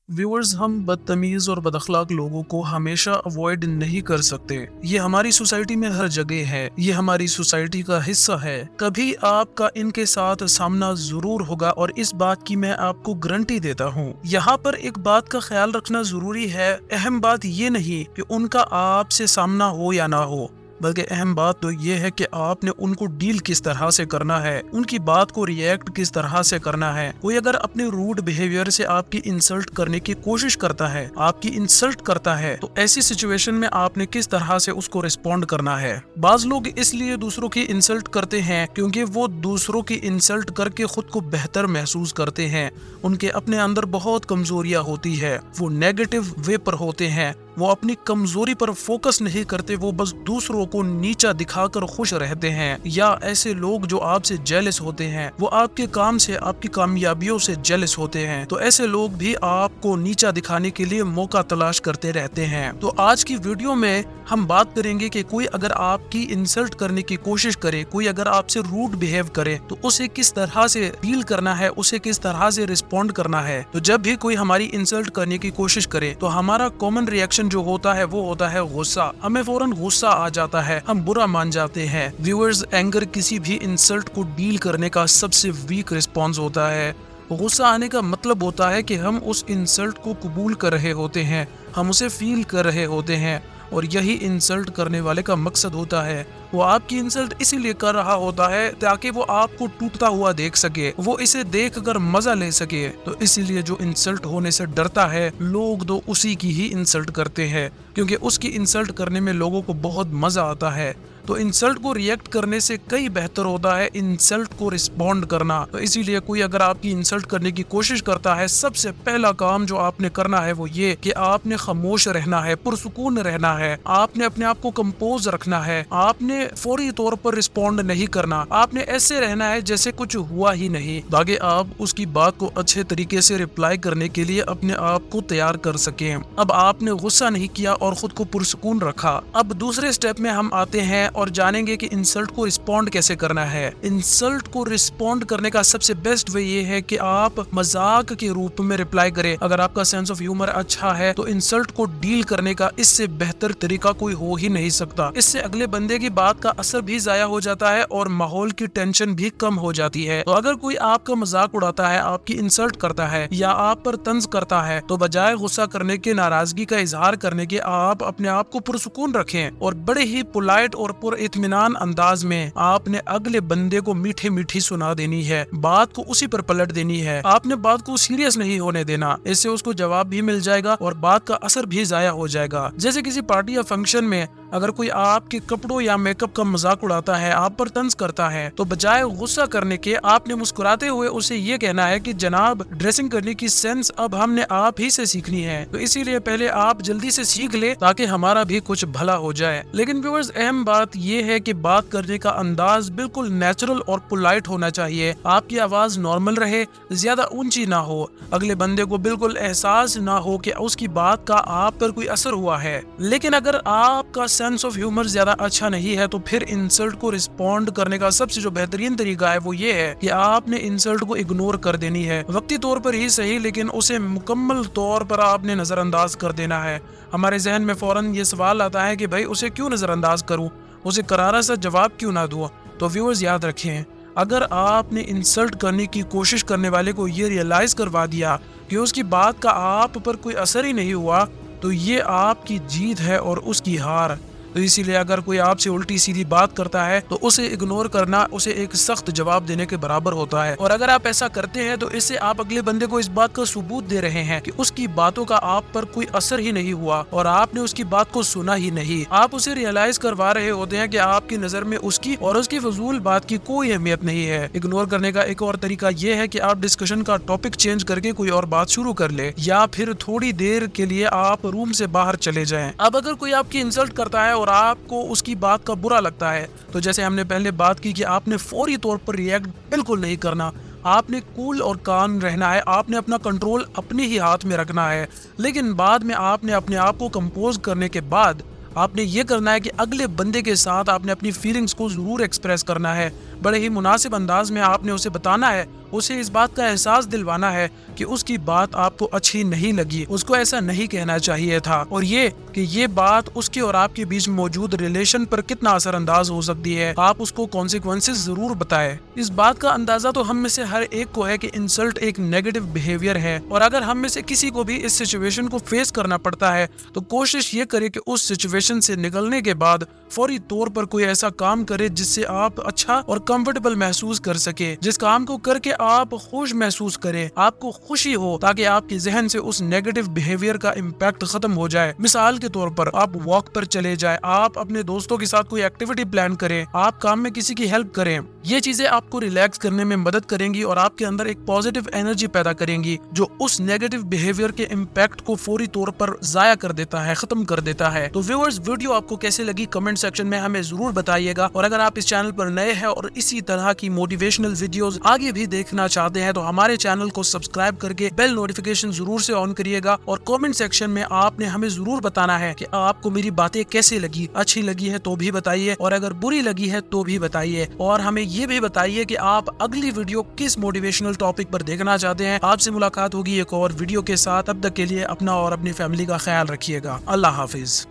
Viewers, हम बदतमीज और बदअखलाक लोगों को हमेशा अवॉइड नहीं कर सकते। ये हमारी सोसाइटी में हर जगह है, ये हमारी सोसाइटी का हिस्सा है। कभी आपका इनके साथ सामना जरूर होगा और इस बात की मैं आपको गारंटी देता हूँ। यहाँ पर एक बात का ख्याल रखना जरूरी है। अहम बात ये नहीं कि उनका आपसे सामना हो या ना हो, बल्कि अहम बात तो ये है कि आपने उनको डील किस तरह से करना है, उनकी बात को रिएक्ट किस तरह से करना है। कोई अगर अपने रूड बिहेवियर से आपकी इंसल्ट करने की कोशिश करता है, आपकी इंसल्ट करता है, तो ऐसी सिचुएशन में आपने किस तरह से उसको रिस्पॉन्ड करना है। बाज लोग इसलिए दूसरों की इंसल्ट करते हैं क्योंकि वो दूसरों की इंसल्ट करके खुद को बेहतर महसूस करते हैं। उनके अपने अंदर बहुत कमजोरियां होती है, वो नेगेटिव वे पर होते हैं, वो अपनी कमजोरी पर फोकस नहीं करते, वो बस दूसरों को नीचा दिखाकर खुश रहते हैं। या ऐसे लोग जो आपसे जेलस होते हैं, वो आपके काम से, आपकी कामयाबियों से जेलस होते हैं। तो ऐसे लोग भी आपको नीचा दिखाने के लिए मौका तलाश करते रहते हैं। तो आज की वीडियो में हम बात करेंगे कि कोई अगर आपकी इंसल्ट करने की कोशिश करे, कोई अगर आपसे रूड बिहेव करे, तो उसे किस तरह से डील करना है, उसे किस तरह से रिस्पॉन्ड करना है। तो जब भी कोई हमारी इंसल्ट करने की कोशिश करे तो हमारा कॉमन रिएक्शन जो होता है वो होता है गुस्सा। हमें फौरन गुस्सा आ जाता है, हम बुरा मान जाते हैं। व्यूअर्स, एंगर किसी भी इंसल्ट को डील करने का सबसे वीक रिस्पॉन्स होता है। गुस्सा आने का मतलब होता है कि हम उस इंसल्ट को कबूल कर रहे होते हैं, हम उसे फील कर रहे होते हैं, और यही इंसल्ट करने वाले का मकसद होता है। वो आपकी इंसल्ट इसीलिए कर रहा होता है ताकि वो आपको टूटता हुआ देख सके, वो इसे देख कर मजा ले सके। तो इसीलिए जो इंसल्ट होने से डरता है, लोग तो उसी की ही इंसल्ट करते हैं, क्योंकि उसकी इंसल्ट करने में लोगों को बहुत मजा आता है। तो इंसल्ट को रिएक्ट करने से कई बेहतर होता है इंसल्ट को रिस्पॉन्ड करना। तो इसीलिए कोई अगर आपकी इंसल्ट करने की कोशिश करता है, सबसे पहला काम जो आपने करना है वो ये कि आपने खामोश रहना है, पुरसुकून रहना है, आपने अपने आप को कंपोज रखना है, आपने फौरी तौर पर रिस्पॉन्ड नहीं करना, आपने ऐसे रहना है जैसे कुछ हुआ ही नहीं, ताकि आप उसकी बात को अच्छे तरीके से रिप्लाई करने के लिए अपने आप को तैयार कर सकें। अब आपने गुस्सा नहीं किया और खुद को पुरसुकून रखा। अब दूसरे स्टेप में हम आते हैं और जानेंगे कि इंसल्ट को रिस्पॉन्ड कैसे करना है। इंसल्ट को रिस्पॉन्ड करने का सबसे बेस्ट वे ये है कि आप मजाक के रूप में रिप्लाई करें। अगर आपका सेंस ऑफ ह्यूमर अच्छा है तो इंसल्ट को डील करने का इससे बेहतर तरीका कोई हो ही नहीं सकता। इससे अगले बंदे की बात का असर भी जाया हो जाता है और माहौल की टेंशन भी कम हो जाती है। तो अगर कोई आपका मजाक उड़ाता है, आपकी इंसल्ट करता है या आप पर तंज करता है, तो बजाय गुस्सा करने के, नाराजगी का इजहार करने के, आप अपने आप को पुरसुकून रखें और बड़े ही पोलाइट और इत्मीनान अंदाज में आपने अगले बंदे को मीठी मीठी सुना देनी है, बात को उसी पर पलट देनी है। आपने बात को सीरियस नहीं होने देना, इससे उसको जवाब भी मिल जाएगा और बात का असर भी जाया हो जाएगा। जैसे किसी पार्टी या फंक्शन में अगर कोई आपके कपड़ों या मेकअप का मजाक उड़ाता है, आप पर तंज करता है, तो बजाय गुस्सा करने के आपने मुस्कुराते हुए उसे ये कहना है कि जनाब, ड्रेसिंग करने की सेंस अब हमने आप ही से सीखनी है, तो इसीलिए पहले आप जल्दी से सीख ले ताकि हमारा भी कुछ भला हो जाए। लेकिन व्यूअर्स, अहम बात ये है कि बात करने का अंदाज बिल्कुल नेचुरल और पोलाइट होना चाहिए। आपकी आवाज नॉर्मल रहे, ज्यादा ऊंची ना हो, अगले बंदे को बिल्कुल एहसास ना हो कि उसकी बात का आप पर कोई असर हुआ है। लेकिन अगर आपका सेंस ऑफ ह्यूमर ज्यादा अच्छा नहीं है तो फिर इंसल्ट को रिस्पॉन्ड करने का सबसे जो बेहतरीन तरीका है वो ये है कि आपने इंसल्ट को इग्नोर कर देनी है। वक्ती तौर पर ही सही, लेकिन उसे मुकम्मल तौर पर आपने नजरअंदाज कर देना है। हमारे जहन में फौरन ये सवाल आता है कि भाई उसे क्यों नजरअंदाज करूं, उसे करारा सा जवाब क्यों ना दूं। तो व्यूअर्स, याद रखें, अगर आपने इंसल्ट करने की कोशिश करने वाले को ये रियलाइज करवा दिया कि उसकी बात का आप पर कोई असर ही नहीं हुआ, तो ये आपकी जीत है और उसकी हार। तो इसीलिए अगर कोई आपसे उल्टी सीधी बात करता है तो उसे इग्नोर करना उसे एक सख्त जवाब देने के बराबर होता है। और अगर आप ऐसा करते हैं तो इससे आप अगले बंदे को इस बात का सबूत दे रहे हैं कि उसकी बातों का आप पर कोई असर ही नहीं हुआ और आपने उसकी बात को सुना ही नहीं। आप उसे रियलाइज करवा रहे होते हैं कि आपकी नजर में उसकी और उसकी फजूल बात की कोई अहमियत नहीं है। इग्नोर करने का एक और तरीका यह है कि आप डिस्कशन का टॉपिक चेंज करके कोई और बात शुरू कर ले, या फिर थोड़ी देर के लिए आप रूम से बाहर चले जाएं। अब अगर कोई आपकी इंसल्ट करता है और आपको उसकी बात का बुरा लगता है, तो जैसे हमने पहले बात की कि आपने फौरी तौर पर रिएक्ट बिल्कुल नहीं करना, आपने कूल और काम रहना है, आपने अपना कंट्रोल अपने ही हाथ में रखना है। लेकिन बाद में आपने अपने आप को कंपोज करने के बाद आपने ये करना है कि अगले बंदे के साथ आपने अपनी फीलिंग्स को जरूर एक्सप्रेस करना है। बड़े ही मुनासिब अंदाज में आपने उसे बताना है اسے اس بات کا احساس دلوانا ہے کہ اس کی بات آپ کو اچھی نہیں لگی، اس کو ایسا نہیں کہنا چاہیے تھا، اور یہ کہ یہ بات اس کے اور آپ کے بیچ موجود ریلیشن پر کتنا اثر انداز ہو سکتی ہے، آپ اس کو کانسیکوینسز ضرور بتائیں۔ اس بات کا اندازہ تو ہم میں سے ہر ایک کو ہے کہ انسلٹ ایک نیگیٹو بیہیویئر ہے، اور اگر ہم میں سے کسی کو بھی اس سچویشن کو فیس کرنا پڑتا ہے تو کوشش یہ کرے کہ اس سچویشن سے نکلنے کے بعد فوری طور پر کوئی ایسا کام کرے جس سے آپ اچھا اور کمفرٹیبل محسوس کر سکے، جس کام کو کر کے آپ خوش محسوس کریں، آپ کو خوشی ہو، تاکہ آپ کے ذہن سے اس نیگیٹو بیہیویئر کا امپیکٹ ختم ہو جائے۔ مثال کے طور پر آپ واک پر چلے جائیں، آپ اپنے دوستوں کے ساتھ کوئی ایکٹیویٹی پلان کریں، آپ کام میں کسی کی ہیلپ کریں، یہ چیزیں آپ کو ریلیکس کرنے میں مدد کریں گی اور آپ کے اندر ایک پازیٹیو انرجی پیدا کریں گی جو اس نیگیٹو بیہیویئر کے امپیکٹ کو فوری طور پر ضائع کر دیتا ہے، ختم کر دیتا ہے۔ تو ویورز، ویڈیو آپ کو کیسے لگی کمنٹ سیکشن میں ہمیں ضرور بتائیے گا، اور اگر آپ اس چینل پر نئے ہیں اور اسی طرح کی موٹیویشنل ویڈیوز آگے بھی دیکھنا چاہتے ہیں تو ہمارے چینل کو سبسکرائب کر کے بیل نوٹیفیکیشن ضرور سے آن کریے گا، اور کمنٹ سیکشن میں آپ نے ہمیں ضرور بتانا ہے کہ آپ کو میری باتیں کیسے لگی، اچھی لگی ہے تو بھی بتائیے، اور اگر بری لگی ہے تو بھی بتائیے، اور ہمیں یہ بھی بتائیے کہ آپ اگلی ویڈیو کس موٹیویشنل ٹاپک پر دیکھنا چاہتے ہیں۔ آپ سے ملاقات ہوگی ایک اور ویڈیو کے ساتھ، تب تک کے لیے اپنا اور اپنی فیملی کا خیال رکھیے گا۔ اللہ حافظ۔